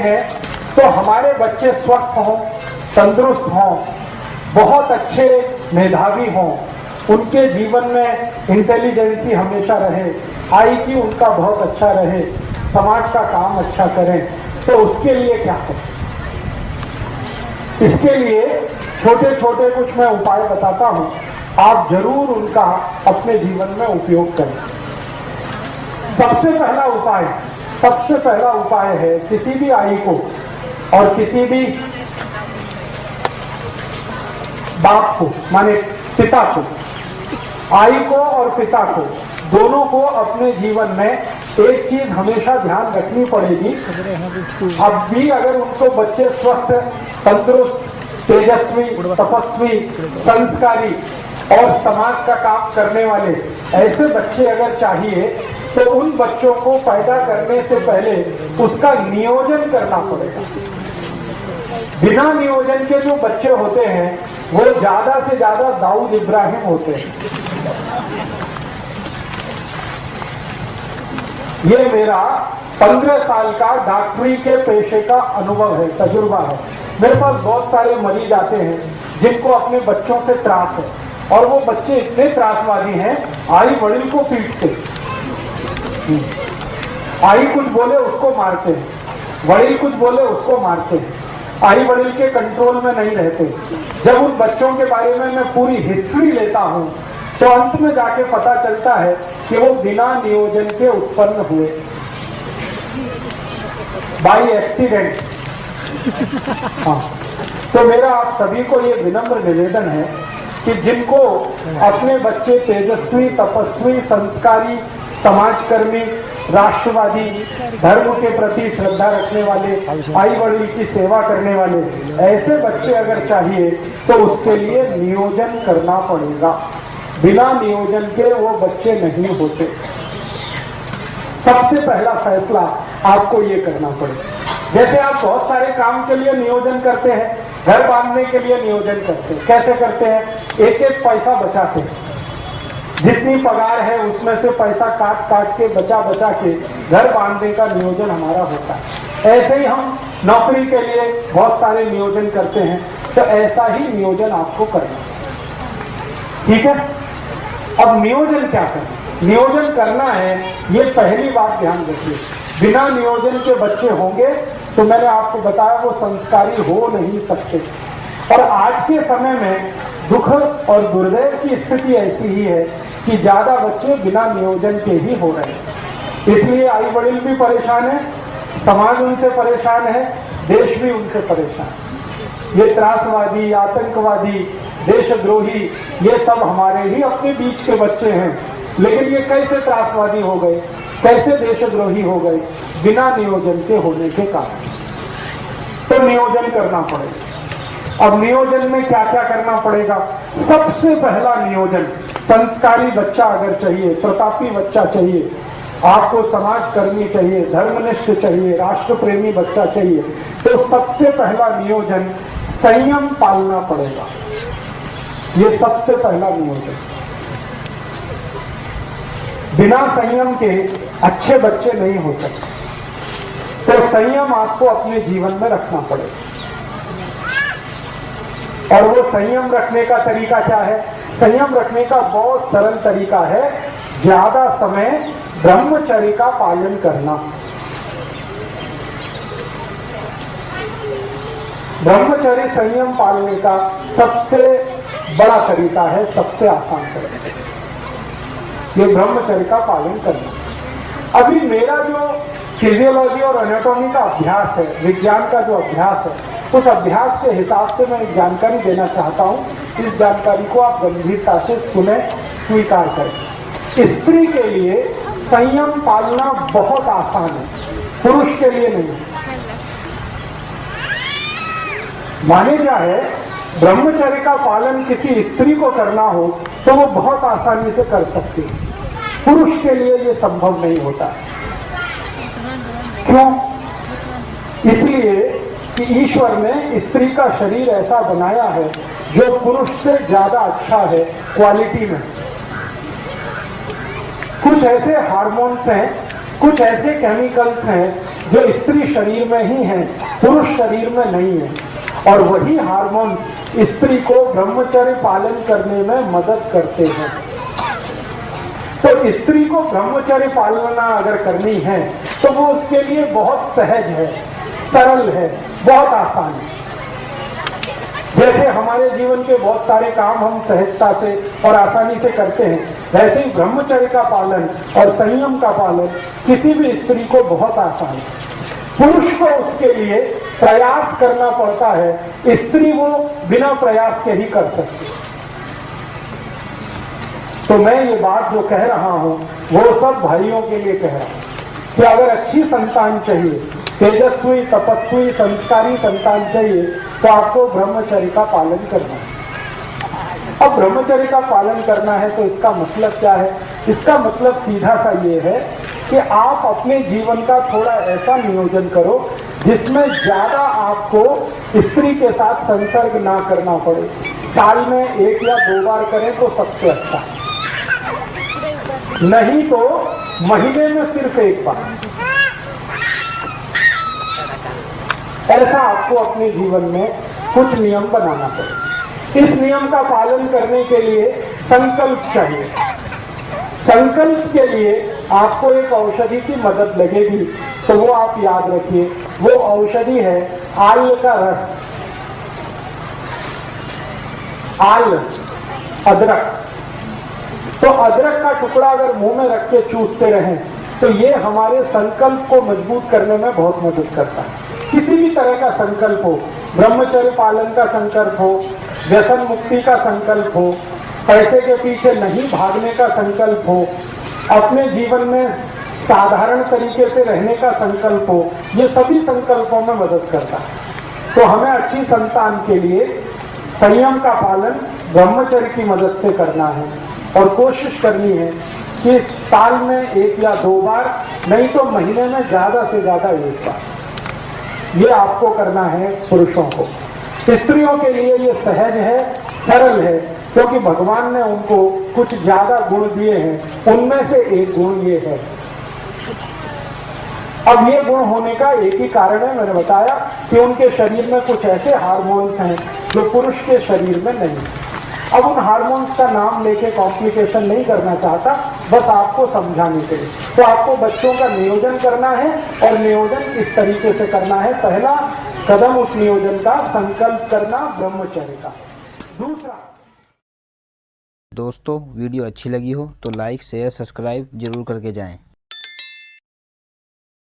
हैं तो हमारे बच्चे स्वस्थ हों, तंदुरुस्त हों, बहुत अच्छे मेधावी हों, उनके जीवन में इंटेलिजेंसी हमेशा रहे, IQ उनका बहुत अच्छा रहे, समाज का काम अच्छा करें, तो उसके लिए क्या करें? इसके लिए छोटे छोटे कुछ मैं उपाय बताता हूं, आप जरूर उनका अपने जीवन में उपयोग करें। सबसे पहला उपाय है किसी भी आई को और किसी भी बाप को, माने पिता को, आई को और पिता को, दोनों को अपने जीवन में एक चीज हमेशा ध्यान रखनी पड़ेगी। अब भी अगर उनको बच्चे स्वस्थ, तंदुरुस्त, तेजस्वी, तपस्वी, संस्कारी और समाज का काम करने वाले ऐसे बच्चे अगर चाहिए, तो उन बच्चों को पैदा करने से पहले उसका नियोजन करना पड़ेगा। बिना नियोजन के जो बच्चे होते हैं वो ज्यादा से ज्यादा दाऊद इब्राहिम होते हैं। ये मेरा 15 साल का डॉक्टरी के पेशे का अनुभव है, तजुर्बा है। मेरे पास बहुत सारे मरीज आते हैं जिनको अपने बच्चों से त्रास है, और वो बच्चे इतने त्रासवादी हैं, आई वड़िल को पीटते, आई कुछ बोले उसको मारते हैं, वड़िल कुछ बोले उसको मारते हैं, आई वड़िल के कंट्रोल में नहीं रहते। जब उन बच्चों के बारे में मैं पूरी हिस्ट्री लेता हूं तो अंत में जाके पता चलता है कि वो बिना नियोजन के उत्पन्न हुए, बाय एक्सीडेंट। हाँ, तो मेरा आप सभी को ये विनम्र निवेदन है कि जिनको अपने बच्चे तेजस्वी, तपस्वी, संस्कारी, समाजकर्मी, राष्ट्रवादी, धर्म के प्रति श्रद्धा रखने वाले, आई वड़िल की सेवा करने वाले ऐसे बच्चे अगर चाहिए तो उसके लिए नियोजन करना पड़ेगा। बिना नियोजन के वो बच्चे नहीं होते। सबसे पहला फैसला आपको ये करना पड़ेगा। जैसे आप बहुत सारे काम के लिए नियोजन करते हैं, घर बांधने के लिए नियोजन करते हैं, कैसे करते हैं? एक एक पैसा बचाते हैं, जितनी पगार है उसमें से पैसा काट काट के बचा के घर बांधने का नियोजन हमारा होता है। ऐसे ही हम नौकरी के लिए बहुत सारे नियोजन करते हैं, तो ऐसा ही नियोजन आपको करना है। ठीक है? अब नियोजन क्या करना? नियोजन करना है, ये पहली बात ध्यान रखिए। बिना नियोजन के बच्चे होंगे तो मैंने आपको बताया वो संस्कारी हो नहीं सकते। और आज के समय में दुख और दुर्दैव की स्थिति ऐसी ही है कि ज्यादा बच्चे बिना नियोजन के ही हो रहे हैं। इसलिए आई वड़िल भी परेशान है, समाज उनसे परेशान है, देश भी उनसे परेशान है। ये त्रासवादी, आतंकवादी, देशद्रोही, ये सब हमारे ही अपने बीच के बच्चे हैं, लेकिन ये कैसे त्रासवादी हो गए, कैसे देशद्रोही हो गए? बिना नियोजन के होने के कारण। तो नियोजन करना पड़ेगा। अब नियोजन में क्या क्या करना पड़ेगा? सबसे पहला नियोजन, संस्कारी बच्चा अगर चाहिए, प्रतापी बच्चा चाहिए, आपको समाजकर्मी चाहिए, धर्मनिष्ठ चाहिए, राष्ट्र प्रेमी बच्चा चाहिए, तो सबसे पहला नियोजन संयम पालना पड़ेगा। ये सबसे पहला नियोजन। बिना संयम के अच्छे बच्चे नहीं हो सकते। तो संयम आपको अपने जीवन में रखना पड़ेगा। और वो संयम रखने का तरीका क्या है? संयम रखने का बहुत सरल तरीका है, ज्यादा समय ब्रह्मचर्य का पालन करना। ब्रह्मचर्य संयम पालने का सबसे बड़ा तरीका है, सबसे आसान तरीका, ये ब्रह्मचर्य का पालन करना। अभी मेरा जो फिजियोलॉजी और एनाटॉमी का अभ्यास है, विज्ञान का जो अभ्यास है, उस अभ्यास के हिसाब से मैं एक जानकारी देना चाहता हूँ। इस जानकारी को आप गंभीरता से सुने, स्वीकार करें। स्त्री के लिए संयम पालना बहुत आसान है, पुरुष के लिए नहीं। माने क्या है, ब्रह्मचर्य का पालन किसी स्त्री को करना हो तो वो बहुत आसानी से कर सकती है, पुरुष के लिए ये संभव नहीं होता। क्यों? इसलिए कि ईश्वर ने स्त्री का शरीर ऐसा बनाया है जो पुरुष से ज्यादा अच्छा है क्वालिटी में। कुछ ऐसे हार्मोन्स हैं, कुछ ऐसे केमिकल्स हैं जो स्त्री शरीर में ही है, पुरुष शरीर में नहीं है। और वही हार्मोन स्त्री को ब्रह्मचर्य पालन करने में मदद करते हैं। तो स्त्री को ब्रह्मचर्य पालना अगर करनी है तो वो उसके लिए बहुत सहज है, सरल है, बहुत आसान है। जैसे हमारे जीवन के बहुत सारे काम हम सहजता से और आसानी से करते हैं, वैसे ही ब्रह्मचर्य का पालन और संयम का पालन किसी भी स्त्री को बहुत आसान है। पुरुष को उसके लिए प्रयास करना पड़ता है, स्त्री वो बिना प्रयास के ही कर सकती है। तो मैं ये बात जो कह रहा हूं वो सब भाइयों के लिए कह रहा हूं कि अगर अच्छी संतान चाहिए, तेजस्वी, तपस्वी, संस्कारी संतान चाहिए तो आपको ब्रह्मचर्य का पालन करना है। अब ब्रह्मचर्य का पालन करना है तो इसका मतलब क्या है? इसका मतलब सीधा सा ये है कि आप अपने जीवन का थोड़ा ऐसा नियोजन करो जिसमें ज्यादा आपको स्त्री के साथ संसर्ग ना करना पड़े। साल में 1 या 2 बार करें तो सबसे अच्छा है, नहीं तो महीने में सिर्फ 1 बार। ऐसा आपको अपने जीवन में कुछ नियम बनाना पड़े। इस नियम का पालन करने के लिए संकल्प चाहिए। संकल्प के लिए आपको एक औषधि की मदद लगेगी, तो वो आप याद रखिए, वो औषधि है आल का रस। आल, अदरक। तो अदरक का टुकड़ा अगर मुंह में रख के चूसते रहें तो ये हमारे संकल्प को मजबूत करने में बहुत मदद करता है। किसी भी तरह का संकल्प हो, ब्रह्मचर्य पालन का संकल्प हो, व्यसन मुक्ति का संकल्प हो, पैसे के पीछे नहीं भागने का संकल्प हो, अपने जीवन में साधारण तरीके से रहने का संकल्प हो, ये सभी संकल्पों में मदद करता है। तो हमें अच्छी संतान के लिए संयम का पालन ब्रह्मचर्य की मदद से करना है और कोशिश करनी है कि साल में 1 या 2 बार, नहीं तो महीने में ज्यादा से ज्यादा 1 बार, ये आपको करना है पुरुषों को। स्त्रियों के लिए ये सहज है, सरल है, क्योंकि भगवान ने उनको कुछ ज्यादा गुण दिए हैं, उनमें से एक गुण ये है। अब ये गुण होने का एक ही कारण है, मैंने बताया कि उनके शरीर में कुछ ऐसे हार्मोन्स हैं जो पुरुष के शरीर में नहीं। अब उन हार्मोन्स का नाम लेके कॉम्प्लिकेशन नहीं करना चाहता, बस आपको समझाने के लिए। तो आपको बच्चों का नियोजन करना है और नियोजन इस तरीके से करना है। पहला कदम उस नियोजन का संकल्प करना ब्रह्मचर्य का। दूसरा, दोस्तों वीडियो अच्छी लगी हो तो लाइक, शेयर, सब्सक्राइब जरूर करके जाएं।